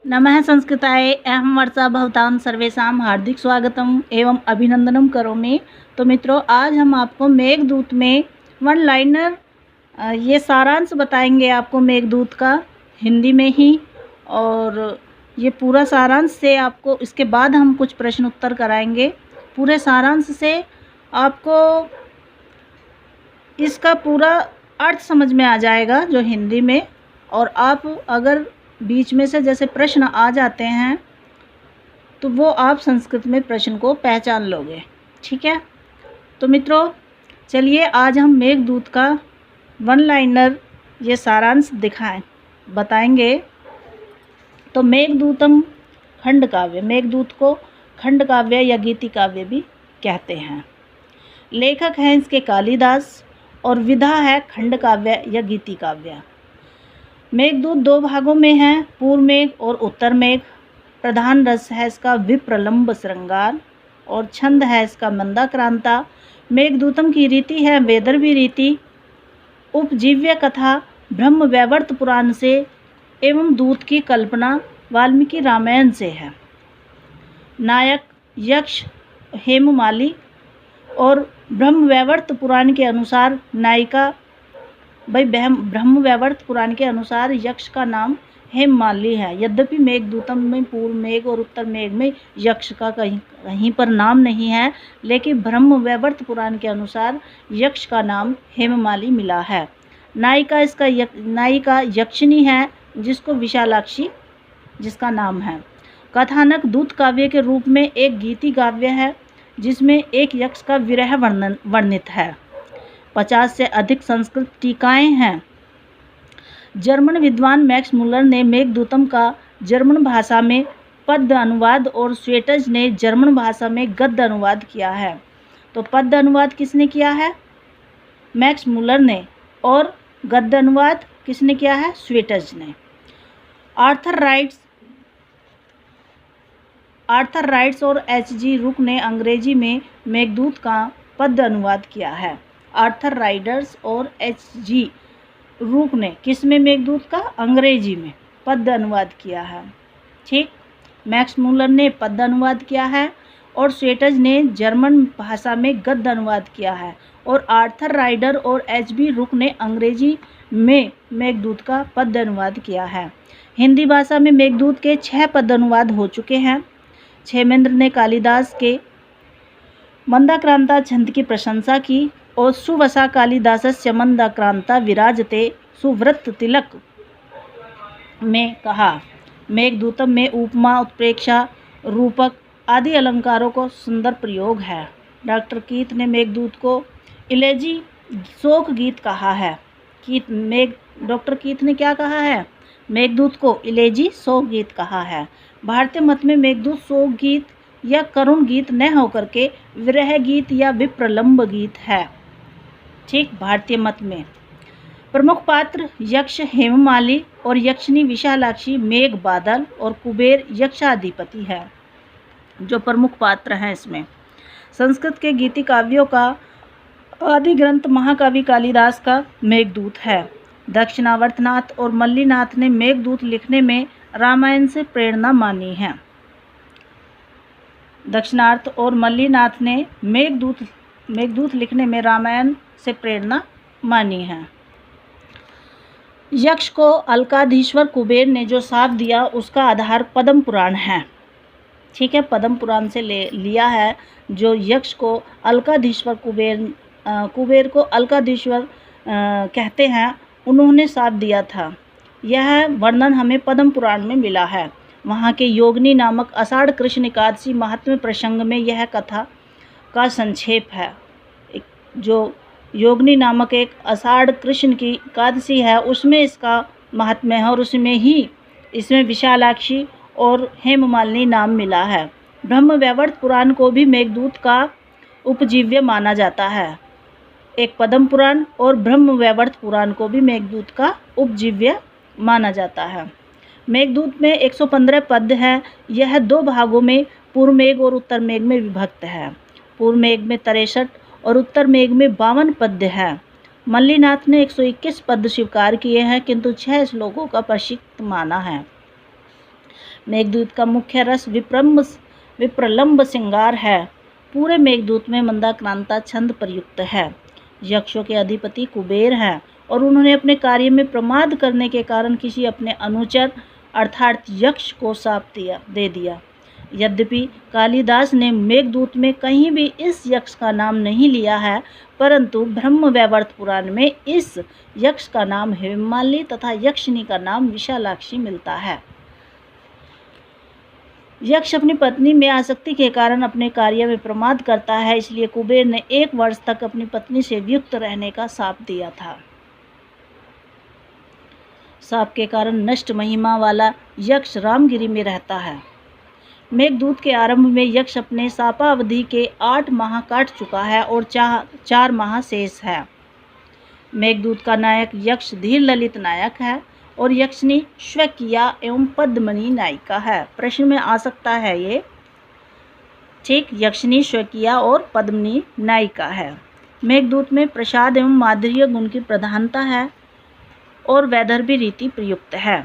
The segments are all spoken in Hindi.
नमः संस्कृताय अहं वर्षा भवतां सर्वेषां हार्दिक स्वागतम एवं अभिनंदनम करोमि। तो मित्रों, आज हम आपको मेघदूत में वन लाइनर ये सारांश बताएंगे आपको मेघदूत का हिंदी में ही, और ये पूरा सारांश से आपको इसके बाद हम कुछ प्रश्न उत्तर कराएंगे। पूरे सारांश से आपको इसका पूरा अर्थ समझ में आ जाएगा जो हिंदी में, और आप अगर बीच में से जैसे प्रश्न आ जाते हैं तो वो आप संस्कृत में प्रश्न को पहचान लोगे। ठीक है, तो मित्रों चलिए आज हम मेघदूत का वन लाइनर ये सारांश बताएंगे। तो मेघदूतम खंड काव्य, मेघदूत को खंड काव्य या गीति काव्य भी कहते हैं। लेखक हैं इसके कालिदास और विधा है खंड काव्य या गीति काव्य। मेघदूत दो भागों में है, पूर्व मेघ और उत्तर मेघ। प्रधान रस है इसका विप्रलंब श्रृंगार और छंद है इसका मंदाक्रांता। मेघदूतम की रीति है वेदर्भी रीति। उपजीव्य कथा ब्रह्म वैवर्त पुराण से एवं दूत की कल्पना वाल्मीकि रामायण से है। नायक यक्ष हेममाली और ब्रह्म वैवर्त पुराण के अनुसार नायिका ब्रह्म वैवर्त पुराण के अनुसार यक्ष का नाम हेममाली है। यद्यपि मेघदूतम में पूर्व मेघ और उत्तर मेघ में यक्ष का कहीं पर नाम नहीं है, लेकिन ब्रह्म वैवर्त पुराण के अनुसार यक्ष का नाम हेममाली मिला है। नायिका यक्षिणी है जिसको विशालाक्षी जिसका नाम है। कथानक दूत काव्य के रूप में एक गीति काव्य है जिसमें एक यक्ष का विरह वर्णित है। 50 से अधिक संस्कृत टीकाएं हैं। जर्मन विद्वान मैक्स मुलर ने मेघदूतम का जर्मन भाषा में पद्य अनुवाद और स्वेटज ने जर्मन भाषा में गद्य अनुवाद किया है। तो पद्य अनुवाद किसने किया है? मैक्स मुलर ने। और गद्य अनुवाद किसने किया है? स्वेटज ने। आर्थर राइट्स और H.G. रुक ने अंग्रेजी में मेघदूत का पद्य अनुवाद किया है। आर्थर राइडर्स और H.G. रुक ने किस में मेघदूत का? अंग्रेजी में पद्य अनुवाद किया है। ठीक, मैक्स मुलर ने पद्य अनुवाद किया है और स्वेटज ने जर्मन भाषा में गद्य अनुवाद किया है, और आर्थर राइडर और H.B. रुक ने अंग्रेजी में मेघदूत का पद्य अनुवाद किया है। हिंदी भाषा में मेघदूत के 6 पद्य अनुवाद हो चुके हैं। क्षेमेंद्र ने कालिदास के मंदाक्रांता छंद की प्रशंसा की और सुवसा कालिदासस्य मंदाक्रांता विराजते सुव्रत तिलक में कहा। मेघदूतम में उपमा, उत्प्रेक्षा, रूपक आदि अलंकारों को सुंदर प्रयोग है। डॉक्टर कीथ ने मेघदूत को इलेजी शोक गीत कहा है। डॉक्टर कीथ ने क्या कहा है? मेघदूत को इलेजी शोक गीत कहा है। भारतीय मत में मेघदूत शोक गीत या करुण गीत न होकर के विरह गीत या विप्रलंब गीत है। ठीक, भारतीय मत में प्रमुख पात्र यक्ष हेममाली और यक्षिणी विशालाक्षी मेघ बादल और कुबेर यक्षाधिपति है जो प्रमुख पात्र हैं इसमें। संस्कृत के गीति काव्यों का आदि ग्रंथ महाकवि कालिदास का मेघदूत है। दक्षिणावर्तनाथ और मल्लीनाथ ने मेघदूत लिखने में रामायण से प्रेरणा मानी है। दक्षिणार्थ और मल्लीनाथ ने मेघदूत लिखने में रामायण से प्रेरणा मानी है। यक्ष को अलकाधीश्वर कुबेर ने जो शाप दिया उसका आधार पद्म पुराण है। ठीक है, पद्म पुराण से लिया है। जो यक्ष को अलकाधीश्वर कुबेर को अलकाधीश्वर कहते हैं, उन्होंने शाप दिया था। यह वर्णन हमें पद्म पुराण में मिला है। वहाँ के योगिनी नामक आषाढ़ कृष्ण एकादशी महात्म्य प्रसंग में यह कथा का संक्षेप है। जो योगिनी नामक एक आषाढ़ कृष्ण की एकादशी है उसमें इसका महात्म्य है, और इसमें विशालाक्षी और हेममालिनी नाम मिला है। ब्रह्म वैवर्त पुराण को भी मेघदूत का उपजीव्य माना जाता है। एक पद्म पुराण और ब्रह्म वैवर्त पुराण को भी मेघदूत का उपजीव्य माना जाता है। मेघदूत में 115 पद्य है। यह 2 भागों में पूर्व मेघ और उत्तर मेघ में विभक्त है। पूर्व मेघ में 63 और उत्तर मेघ में 52 पद्य है। मल्लीनाथ ने 121 पद स्वीकार किए हैं, किंतु 6 श्लोकों का प्रसिद्ध माना है। मेघदूत का मुख्य रस विप्रलंब श्रृंगार है। पूरे मेघदूत में मंदाक्रांता छंद प्रयुक्त है। यक्षों के अधिपति कुबेर हैं और उन्होंने अपने कार्य में प्रमाद करने के कारण किसी अपने अनुचर अर्थात यक्ष को शाप दे दिया। यद्यपि कालिदास ने मेघदूत में कहीं भी इस यक्ष का नाम नहीं लिया है, परंतु ब्रह्मवैवर्त पुराण में इस यक्ष का नाम हेममालिनी तथा यक्षिनी का नाम विशालाक्षी मिलता है। यक्ष अपनी पत्नी में आसक्ति के कारण अपने कार्य में प्रमाद करता है, इसलिए कुबेर ने 1 वर्ष तक अपनी पत्नी से वियुक्त रहने का शाप दिया था। शाप के कारण नष्ट महिमा वाला यक्ष रामगिरी में रहता है। मेघदूत के आरंभ में यक्ष अपने शापावधि के 8 माह काट चुका है और 4 माह शेष है। मेघदूत का नायक यक्ष धीर ललित नायक है और यक्षिनी श्वकिया एवं पद्मनी नायिका है। प्रश्न में आ सकता है ये, ठीक, यक्षिनी श्वकिया और पद्मनी नायिका है। मेघदूत में प्रसाद एवं माधुर्य गुण की प्रधानता है और वैदर्भी रीति प्रयुक्त है।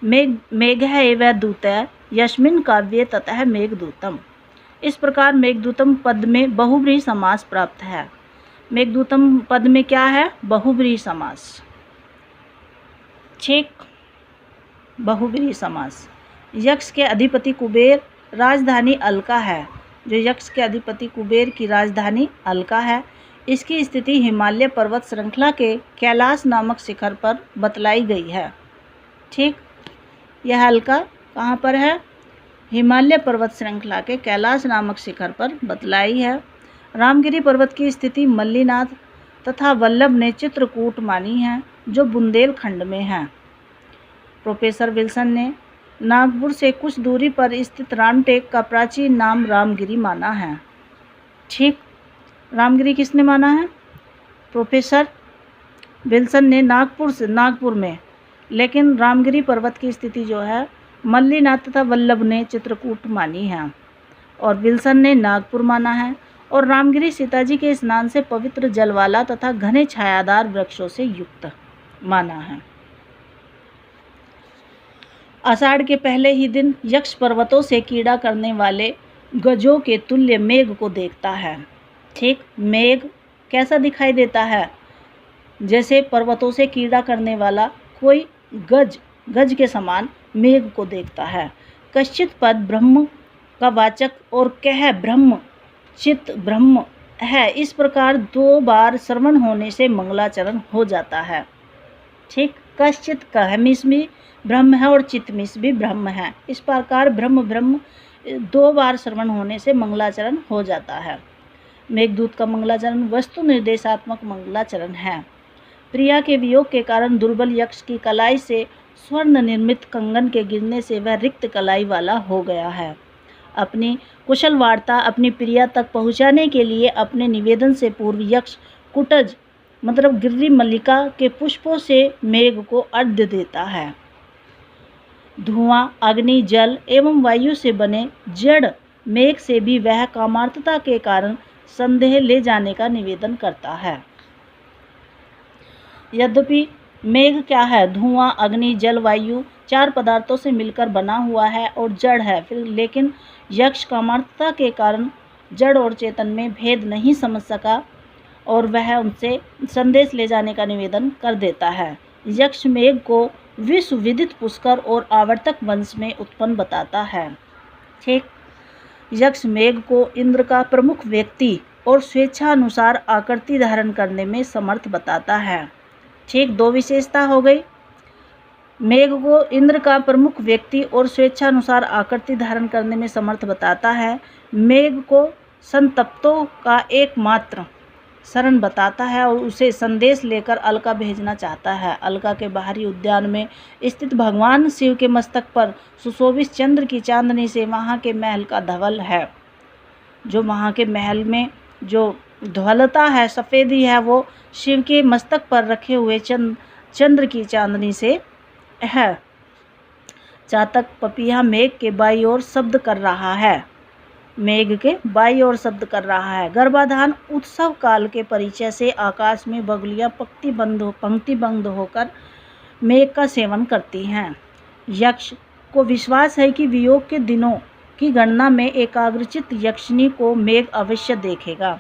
मेघ है वह दूत है, यस्मिन् काव्ये ततः मेघदूतम। इस प्रकार मेघदूतम पद में बहुव्रीहि समास प्राप्त है। मेघदूतम पद में क्या है? बहुव्रीहि समास, ठीक, बहुव्रीहि समास। यक्ष के अधिपति कुबेर, राजधानी अलका है। जो यक्ष के अधिपति कुबेर की राजधानी अलका है, इसकी स्थिति हिमालय पर्वत श्रृंखला के कैलाश नामक शिखर पर बतलाई गई है। ठीक, यह अलका कहाँ पर है? हिमालय पर्वत श्रृंखला के कैलाश नामक शिखर पर बतलाई है। रामगिरी पर्वत की स्थिति मल्लीनाथ तथा वल्लभ ने चित्रकूट मानी है, जो बुंदेलखंड में है। प्रोफेसर विल्सन ने नागपुर से कुछ दूरी पर स्थित रामटेक का प्राचीन नाम रामगिरी माना है। ठीक, रामगिरी किसने माना है? प्रोफेसर विल्सन ने नागपुर में, लेकिन रामगिरी पर्वत की स्थिति जो है मल्लीनाथ तथा वल्लभ ने चित्रकूट मानी है और विल्सन ने नागपुर माना है। और रामगिरी सीताजी के स्नान से पवित्र जल वाला तथा घने छायादार वृक्षों से युक्त माना है। आषाढ़ के पहले ही दिन यक्ष पर्वतों से कीड़ा करने वाले गजों के तुल्य मेघ को देखता है। ठीक, मेघ कैसा दिखाई देता है? जैसे पर्वतों से कीड़ा करने वाला कोई गज के समान मेघ को देखता है। कश्चित पद ब्रह्म का वाचक और कह ब्रह्म चित ब्रह्म है। इस प्रकार 2 बार श्रवण होने से मंगलाचरण हो जाता है। ठीक, कश्चित कहमिस भी ब्रह्म है और चितमिस भी ब्रह्म है। इस प्रकार ब्रह्म 2 बार श्रवण होने से मंगलाचरण हो जाता है। मेघदूत का मंगलाचरण वस्तु निर्देशात्मक मंगलाचरण है। प्रिया के वियोग के कारण दुर्बल यक्ष की कलाई से स्वर्ण निर्मित कंगन के गिरने से वह रिक्त कलाई वाला हो गया है। अपनी कुशल वार्ता अपनी प्रिया तक पहुंचाने के लिए अपने निवेदन से पूर्व यक्ष कुटज मतलब गिर्री मल्लिका के पुष्पों से मेघ को अर्घ्य देता है। धुआं, अग्नि, जल एवं वायु से बने जड़ मेघ से भी वह कामार्थता के कारण संदेह ले जाने का निवेदन करता है। यद्यपि मेघ क्या है? धुआं, अग्नि, जल, वायु 4 पदार्थों से मिलकर बना हुआ है और जड़ है। लेकिन यक्ष कामार्थता के कारण जड़ और चेतन में भेद नहीं समझ सका और वह उनसे संदेश ले जाने का निवेदन कर देता है। यक्ष मेघ को विश्व विदित पुष्कर और आवर्तक वंश में उत्पन्न बताता है। ठीक, यक्ष मेघ को इंद्र का प्रमुख व्यक्ति और स्वेच्छानुसार आकृति धारण करने में समर्थ बताता है। ठीक, 2 विशेषता हो गई। मेघ को इंद्र का प्रमुख व्यक्ति और स्वेच्छानुसार आकृति धारण करने में समर्थ बताता है। मेघ को संतप्तों का एकमात्र शरण बताता है और उसे संदेश लेकर अलका भेजना चाहता है। अलका के बाहरी उद्यान में स्थित भगवान शिव के मस्तक पर सुशोभित चंद्र की चांदनी से वहाँ के महल का धवल है। जो वहाँ के महल में जो ध्वलता है, सफ़ेदी है, वो शिव के मस्तक पर रखे हुए चंद्र की चांदनी से है। चातक पपीहा मेघ के बाई ओर शब्द कर रहा है। मेघ के बाई ओर शब्द कर रहा है। गर्भाधान उत्सव काल के परिचय से आकाश में बगुलियाँ पंक्तिबंद होकर मेघ का सेवन करती हैं। यक्ष को विश्वास है कि वियोग के दिनों की गणना में एकाग्रचित्त यक्षिणी को मेघ अवश्य देखेगा।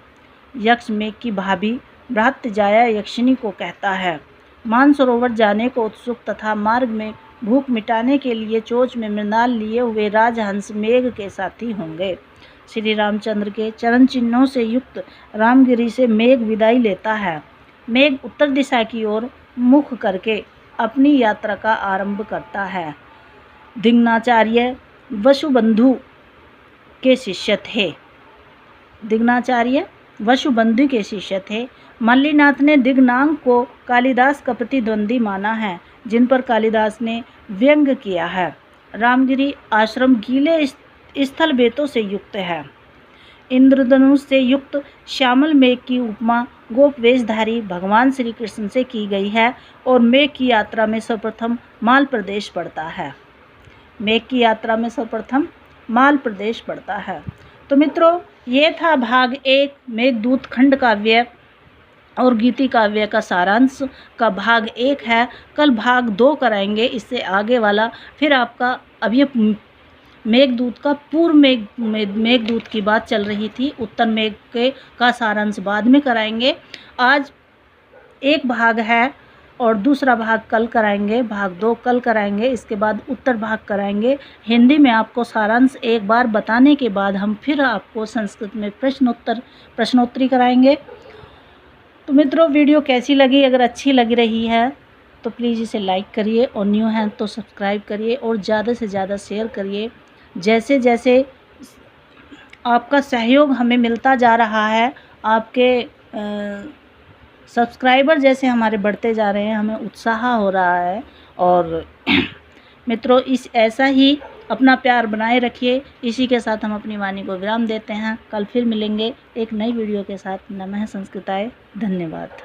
यक्ष मेघ की भाभी भ्रातृजाया यक्षिणी को कहता है। मानसरोवर जाने को उत्सुक तथा मार्ग में भूख मिटाने के लिए चोंच में मृणाल लिए हुए राजहंस मेघ के साथी होंगे। श्री रामचंद्र के चरण चिन्हों से युक्त रामगिरी से मेघ विदाई लेता है। मेघ उत्तर दिशा की ओर मुख करके अपनी यात्रा का आरंभ करता है। दिग्नाचार्य वसुबंधु के शिष्य थे। दिग्नाचार्य वसुबंधु के शिष्य थे। मल्लीनाथ ने दिग्नांग को कालिदास का प्रतिद्वंदी माना है, जिन पर कालिदास ने व्यंग किया है। रामगिरी आश्रम गीले स्थल बेतों से युक्त है। इंद्रधनुष से युक्त श्यामल मेघ की उपमा गोप वेशधारी भगवान श्री कृष्ण से की गई है और मेघ की यात्रा में सर्वप्रथम माल प्रदेश पड़ता है। मेघ की यात्रा में सर्वप्रथम माल प्रदेश पड़ता है। तो मित्रों, ये था भाग 1 मेघदूत खंड काव्य और गीति काव्य का सारांश का भाग 1 है। कल भाग 2 कराएंगे इससे आगे वाला। फिर आपका अभी मेघदूत का पूर्व मेघदूत की बात चल रही थी, उत्तर मेघ के का सारांश बाद में कराएंगे। आज एक भाग है और दूसरा भाग कल कराएंगे, भाग 2 कल कराएंगे, इसके बाद उत्तर भाग कराएंगे। हिंदी में आपको सारांश एक बार बताने के बाद हम फिर आपको संस्कृत में प्रश्नोत्तरी कराएंगे। तो मित्रों, वीडियो कैसी लगी? अगर अच्छी लग रही है तो प्लीज़ इसे लाइक करिए और न्यू हैं तो सब्सक्राइब करिए और ज़्यादा से ज़्यादा शेयर करिए। जैसे जैसे आपका सहयोग हमें मिलता जा रहा है, आपके सब्सक्राइबर जैसे हमारे बढ़ते जा रहे हैं, हमें उत्साह हो रहा है। और मित्रों, ऐसा ही अपना प्यार बनाए रखिए। इसी के साथ हम अपनी वाणी को विराम देते हैं। कल फिर मिलेंगे एक नई वीडियो के साथ। नमः संस्कृताय। धन्यवाद।